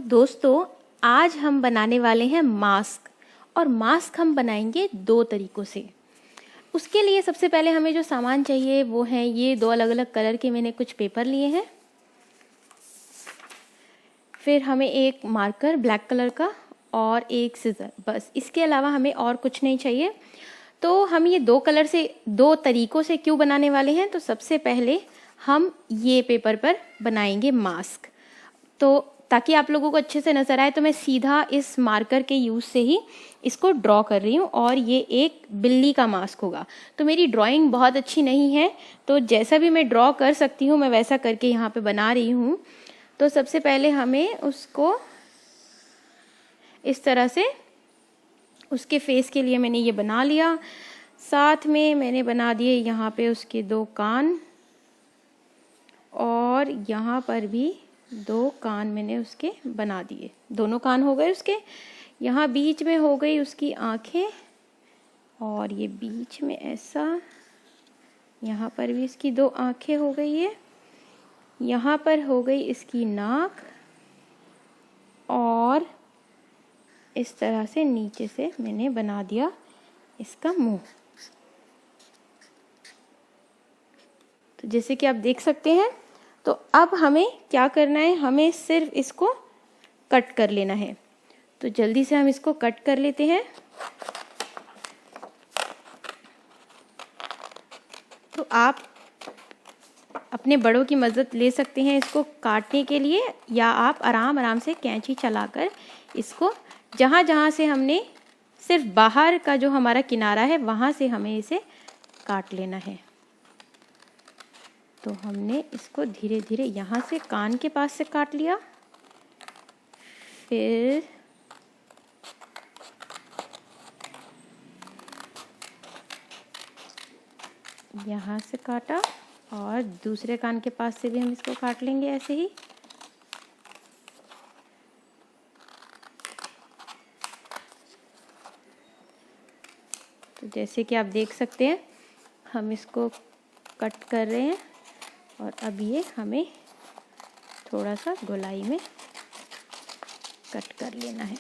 दोस्तों, आज हम बनाने वाले हैं मास्क। और मास्क हम बनाएंगे दो तरीकों से। उसके लिए सबसे पहले हमें जो सामान चाहिए वो है ये दो अलग अलग कलर के मैंने कुछ पेपर लिए हैं। फिर हमें एक मार्कर ब्लैक कलर का और एक सिज़र, बस। इसके अलावा हमें और कुछ नहीं चाहिए। तो हम ये दो तरीकों से क्यों बनाने वाले हैं, तो सबसे पहले हम ये पेपर पर बनाएंगे मास्क। तो ताकि आप लोगों को अच्छे से नज़र आए तो मैं सीधा इस मार्कर के यूज़ से ही इसको ड्रॉ कर रही हूँ। और ये एक बिल्ली का मास्क होगा। तो मेरी ड्राइंग बहुत अच्छी नहीं है, तो जैसा भी मैं ड्रॉ कर सकती हूँ मैं वैसा करके यहाँ पे बना रही हूँ। तो सबसे पहले हमें उसको इस तरह से, उसके फेस के लिए मैंने ये बना लिया। साथ में मैंने बना दिए यहाँ पे उसके दो कान, और यहाँ पर भी दो कान मैंने उसके बना दिए। दोनों कान हो गए उसके। यहाँ बीच में हो गई उसकी आँखें, और ये बीच में ऐसा, यहाँ पर भी इसकी दो आँखें हो गई है। यहाँ पर हो गई इसकी नाक, और इस तरह से नीचे से मैंने बना दिया इसका मुंह। तो जैसे कि आप देख सकते हैं। तो अब हमें क्या करना है, हमें सिर्फ इसको कट कर लेना है। तो जल्दी से हम इसको कट कर लेते हैं। तो आप अपने बड़ों की मदद ले सकते हैं इसको काटने के लिए, या आप आराम आराम से कैंची चलाकर इसको जहाँ जहाँ से हमने सिर्फ बाहर का जो हमारा किनारा है वहाँ से हमें इसे काट लेना है। तो हमने इसको धीरे धीरे यहाँ से कान के पास से काट लिया, फिर यहाँ से काटा, और दूसरे कान के पास से भी हम इसको काट लेंगे ऐसे ही। तो जैसे कि आप देख सकते हैं हम इसको कट कर रहे हैं, और अब ये हमें थोड़ा सा गोलाई में कट कर लेना है।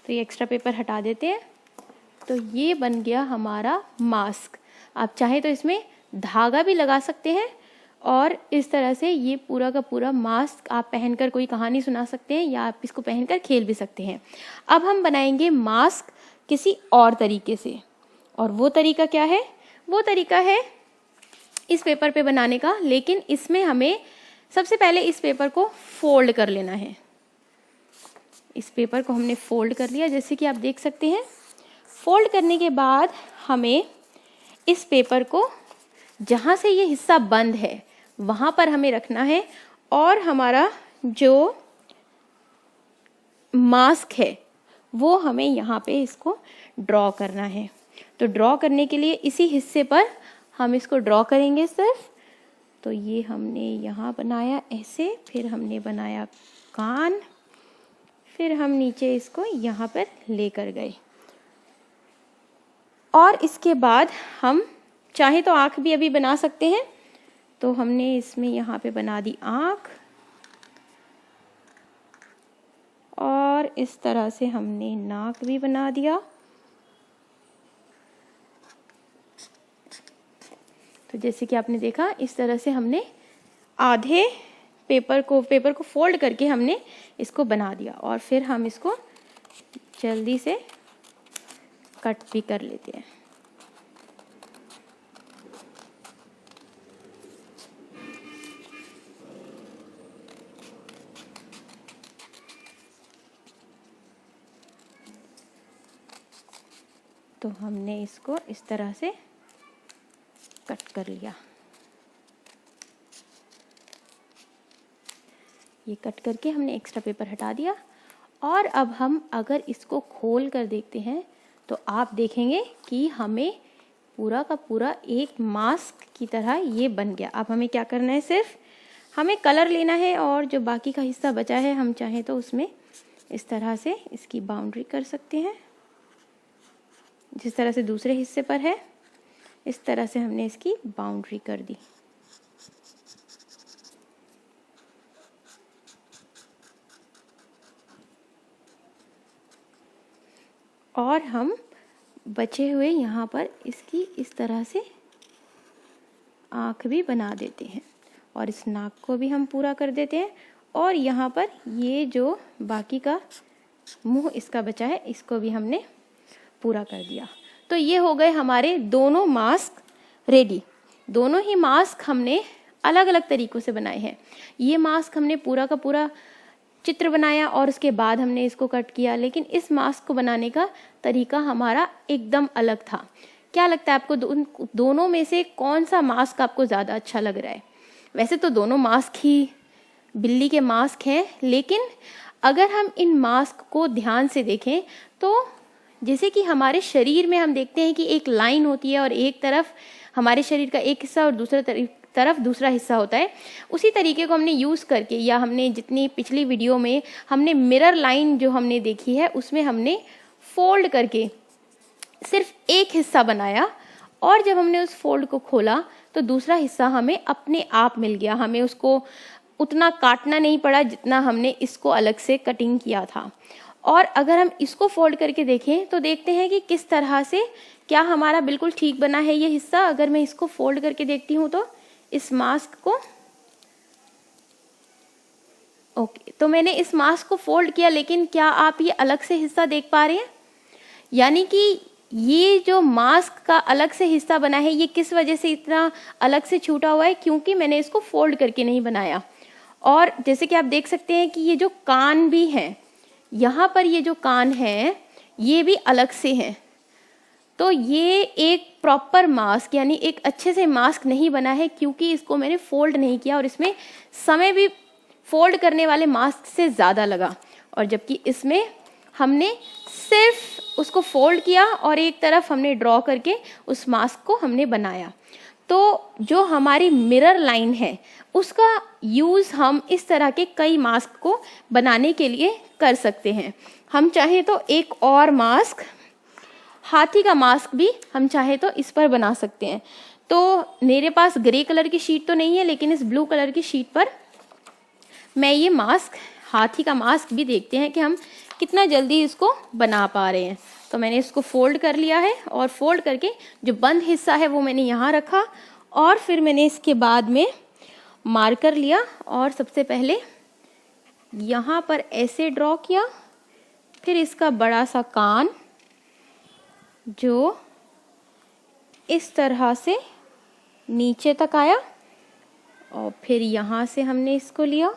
तो ये एक्स्ट्रा पेपर हटा देते हैं। तो ये बन गया हमारा मास्क। आप चाहें तो इसमें धागा भी लगा सकते हैं, और इस तरह से ये पूरा का पूरा मास्क आप पहनकर कोई कहानी सुना सकते हैं, या आप इसको पहनकर खेल भी सकते हैं। अब हम बनाएंगे मास्क किसी और तरीके से। और वो तरीका क्या है? वो तरीका है इस पेपर पे बनाने का, लेकिन इसमें हमें सबसे पहले इस पेपर को फोल्ड कर लेना है। इस पेपर को हमने फोल्ड कर लिया, जैसे कि आप देख सकते हैं। फोल्ड करने के बाद हमें इस पेपर को जहाँ से ये हिस्सा बंद है वहाँ पर हमें रखना है, और हमारा जो मास्क है वो हमें यहाँ पे इसको ड्रॉ करना है। तो ड्रॉ करने के लिए इसी हिस्से पर हम इसको ड्रॉ करेंगे सिर्फ। तो ये हमने यहाँ बनाया ऐसे, फिर हमने बनाया कान, फिर हम नीचे इसको यहाँ पर लेकर गए। और इसके बाद हम चाहे तो आँख भी अभी बना सकते हैं। तो हमने इसमें यहाँ पे बना दी आँख, और इस तरह से हमने नाक भी बना दिया। तो जैसे कि आपने देखा, इस तरह से हमने आधे पेपर को फोल्ड करके हमने इसको बना दिया, और फिर हम इसको जल्दी से कट भी कर लेते हैं। तो हमने इसको इस तरह से कट कर लिया। ये कट करके हमने एक्स्ट्रा पेपर हटा दिया। और अब हम अगर इसको खोल कर देखते हैं तो आप देखेंगे कि हमें पूरा का पूरा एक मास्क की तरह ये बन गया। अब हमें क्या करना है, सिर्फ हमें कलर लेना है, और जो बाकी का हिस्सा बचा है हम चाहें तो उसमें इस तरह से इसकी बाउंड्री कर सकते हैं। जिस तरह से दूसरे हिस्से पर है इस तरह से हमने इसकी बाउंड्री कर दी। और हम बचे हुए यहाँ पर इसकी इस तरह से आँख भी बना देते हैं और इस नाक को भी हम पूरा कर देते हैं। और यहाँ पर ये जो बाकी का मुंह इसका बचा है इसको भी हमने पूरा कर दिया। तो ये हो गए हमारे दोनों मास्क रेडी। दोनों ही मास्क हमने अलग अलग तरीक़ों से बनाए हैं। ये मास्क हमने पूरा का पूरा चित्र बनाया और उसके बाद हमने इसको कट किया, लेकिन इस मास्क को बनाने का तरीका हमारा एकदम अलग था। क्या लगता है आपको दोनों में से कौन सा मास्क आपको ज़्यादा अच्छा लग रहा है? वैसे तो दोनों मास्क ही बिल्ली के मास्क हैं, लेकिन अगर हम इन मास्क को ध्यान से देखें तो जैसे कि हमारे शरीर में हम देखते हैं कि एक लाइन होती है और एक तरफ हमारे शरीर का एक हिस्सा और दूसरा तरफ दूसरा हिस्सा होता है, उसी तरीके को हमने यूज़ करके, या हमने जितनी पिछली वीडियो में हमने मिरर लाइन जो हमने देखी है उसमें हमने फोल्ड करके सिर्फ एक हिस्सा बनाया और जब हमने उस फोल्ड को खोला तो दूसरा हिस्सा हमें अपने आप मिल गया। हमें उसको उतना काटना नहीं पड़ा जितना हमने इसको अलग से कटिंग किया था। और अगर हम इसको फोल्ड करके देखें तो देखते हैं कि किस तरह से क्या हमारा बिल्कुल ठीक बना है ये हिस्सा। अगर मैं इसको फोल्ड करके देखती हूँ तो इस मास्क को, ओके, तो मैंने इस मास्क को फोल्ड किया, लेकिन क्या आप ये अलग से हिस्सा देख पा रहे हैं? यानी कि ये जो मास्क का अलग से हिस्सा बना है ये किस वजह से इतना अलग से छूटा हुआ है? क्योंकि मैंने इसको फोल्ड करके नहीं बनाया। और जैसे कि आप देख सकते हैं कि ये जो कान भी हैं, यहाँ पर ये जो कान हैं ये भी अलग से हैं। तो ये एक प्रॉपर मास्क यानी एक अच्छे से मास्क नहीं बना है, क्योंकि इसको मैंने फोल्ड नहीं किया और इसमें समय भी फोल्ड करने वाले मास्क से ज़्यादा लगा। और जबकि इसमें हमने सिर्फ उसको फोल्ड किया और एक तरफ हमने ड्रॉ करके उस मास्क को हमने बनाया। तो जो हमारी मिरर लाइन है उसका यूज़ हम इस तरह के कई मास्क को बनाने के लिए कर सकते हैं। हम चाहें तो एक और मास्क, हाथी का मास्क भी हम चाहे तो इस पर बना सकते हैं। तो मेरे पास ग्रे कलर की शीट तो नहीं है, लेकिन इस ब्लू कलर की शीट पर मैं ये मास्क, हाथी का मास्क भी देखते हैं कि हम कितना जल्दी इसको बना पा रहे हैं। तो मैंने इसको फोल्ड कर लिया है और फोल्ड करके जो बंद हिस्सा है वो मैंने यहाँ रखा और फिर मैंने इसके बाद में मार्कर लिया और सबसे पहले यहाँ पर ऐसे ड्रॉ किया, फिर इसका बड़ा सा कान जो इस तरह से नीचे तक आया और फिर यहाँ से हमने इसको लिया,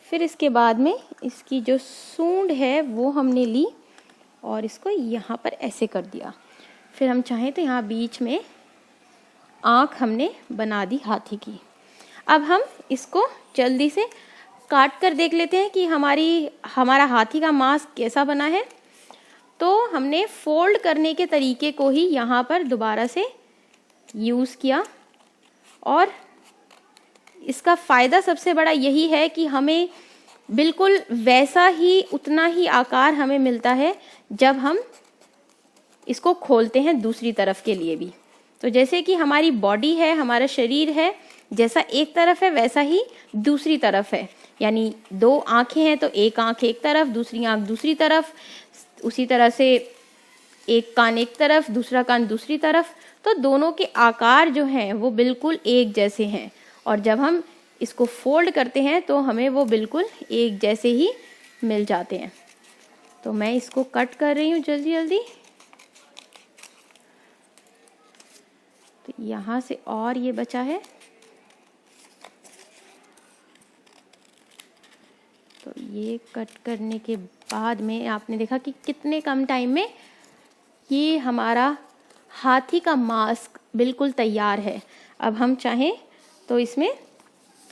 फिर इसके बाद में इसकी जो सूंड है वो हमने ली और इसको यहाँ पर ऐसे कर दिया। फिर हम चाहें तो यहाँ बीच में आँख हमने बना दी हाथी की। अब हम इसको जल्दी से काट कर देख लेते हैं कि हमारा हाथी का मास्क कैसा बना है। तो हमने फोल्ड करने के तरीके को ही यहाँ पर दोबारा से यूज़ किया और इसका फ़ायदा सबसे बड़ा यही है कि हमें बिल्कुल वैसा ही उतना ही आकार हमें मिलता है जब हम इसको खोलते हैं दूसरी तरफ के लिए भी। तो जैसे कि हमारी बॉडी है, हमारा शरीर है, जैसा एक तरफ है वैसा ही दूसरी तरफ है। यानी दो आँखें हैं तो एक आँख एक तरफ, दूसरी आँख दूसरी तरफ, उसी तरह से एक कान एक तरफ, दूसरा कान दूसरी तरफ। तो दोनों के आकार जो हैं वो बिल्कुल एक जैसे हैं और जब हम इसको फोल्ड करते हैं तो हमें वो बिल्कुल एक जैसे ही मिल जाते हैं। तो मैं इसको कट कर रही हूँ जल्दी जल्दी। तो यहाँ से और ये बचा है, तो ये कट करने के बाद में आपने देखा कि कितने कम टाइम में ये हमारा हाथी का मास्क बिल्कुल तैयार है। अब हम चाहें तो इसमें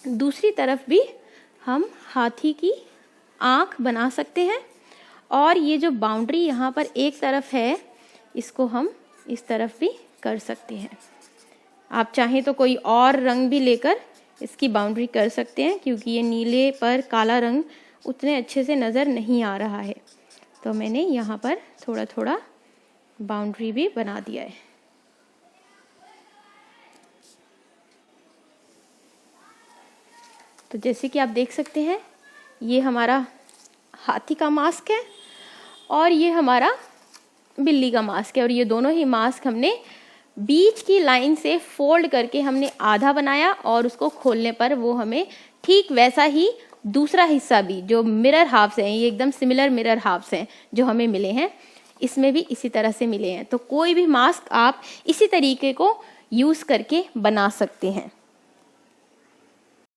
दूसरी तरफ भी हम हाथी की आँख बना सकते हैं और ये जो बाउंड्री यहाँ पर एक तरफ है इसको हम इस तरफ भी कर सकते हैं। आप चाहें तो कोई और रंग भी लेकर इसकी बाउंड्री कर सकते हैं, क्योंकि ये नीले पर काला रंग उतने अच्छे से नज़र नहीं आ रहा है। तो मैंने यहाँ पर थोड़ा थोड़ा बाउंड्री भी बना दिया है। तो जैसे कि आप देख सकते हैं ये हमारा हाथी का मास्क है और ये हमारा बिल्ली का मास्क है। और ये दोनों ही मास्क हमने बीच की लाइन से फोल्ड करके हमने आधा बनाया और उसको खोलने पर वो हमें ठीक वैसा ही दूसरा हिस्सा भी जो मिरर हाफ्स हैं, ये एकदम सिमिलर मिरर हाफ्स हैं जो हमें मिले हैं, इसमें भी इसी तरह से मिले हैं। तो कोई भी मास्क आप इसी तरीके को यूज़ करके बना सकते हैं।